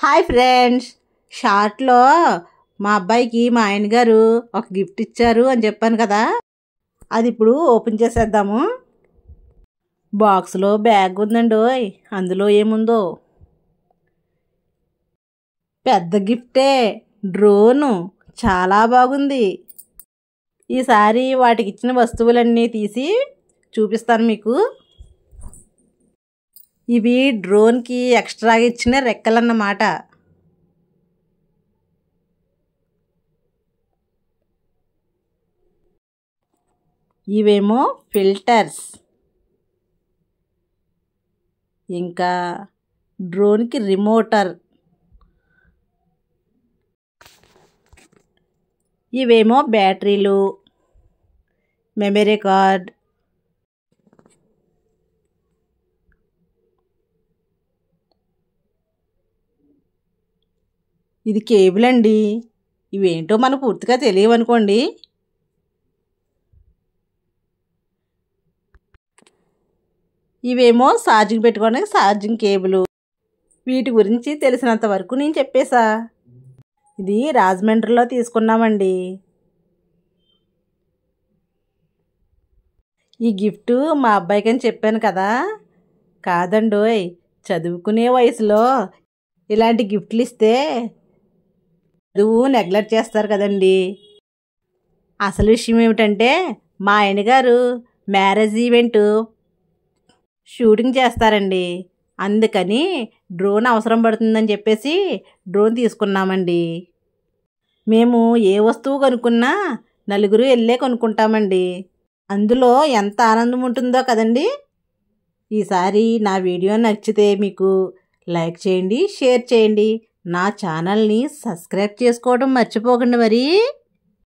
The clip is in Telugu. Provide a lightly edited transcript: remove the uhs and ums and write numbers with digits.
హాయ్ ఫ్రెండ్స్, షార్ట్లో మా అబ్బాయికి మా ఆయన గారు ఒక గిఫ్ట్ ఇచ్చారు అని చెప్పాను కదా. అది ఇప్పుడు ఓపెన్ చేసేద్దాము. బాక్స్లో బ్యాగ్ ఉందండి. అందులో ఏముందో పెద్ద గిఫ్టే, డ్రోను. చాలా బాగుంది. ఈసారి వాటికి ఇచ్చిన వస్తువులన్నీ తీసి చూపిస్తాను మీకు. ఇవి డ్రోన్కి ఎక్స్ట్రాగా ఇచ్చిన రెక్కలన్నమాట. ఇవేమో ఫిల్టర్స్. ఇంకా డ్రోన్కి రిమోటర్. ఇవేమో బ్యాటరీలు, మెమరీ కార్డ్. ఇది కేబుల్ అండి. ఇవేంటో మనకు పూర్తిగా తెలియవనుకోండి. ఇవేమో ఛార్జింగ్ పెట్టుకోవడానికి ఛార్జింగ్ కేబుల్. వీటి గురించి తెలిసినంత వరకు నేను చెప్పేసా. ఇది రాజమండ్రిలో తీసుకున్నామండి. ఈ గిఫ్ట్ మా అబ్బాయికి అని చెప్పాను కదా. కాదండోయ్, చదువుకునే వయసులో ఇలాంటి గిఫ్ట్లు ఇస్తే చదువు నెగ్లెక్ట్ చేస్తారు కదండి. అసలు విషయం ఏమిటంటే, మా ఆయన గారు మ్యారేజ్ ఈవెంట్ షూటింగ్ చేస్తారండి. అందుకని డ్రోన్ అవసరం పడుతుందని చెప్పేసి డ్రోన్ తీసుకున్నామండి. మేము ఏ వస్తువు కొనుక్కున్నా నలుగురు వెళ్ళే కొనుక్కుంటామండి. అందులో ఎంత ఆనందం ఉంటుందో కదండి. ఈసారి నా వీడియో నచ్చితే మీకు లైక్ చేయండి, షేర్ చేయండి. నా ఛానల్ని సబ్స్క్రైబ్ చేసుకోవడం మర్చిపోకండి మరి.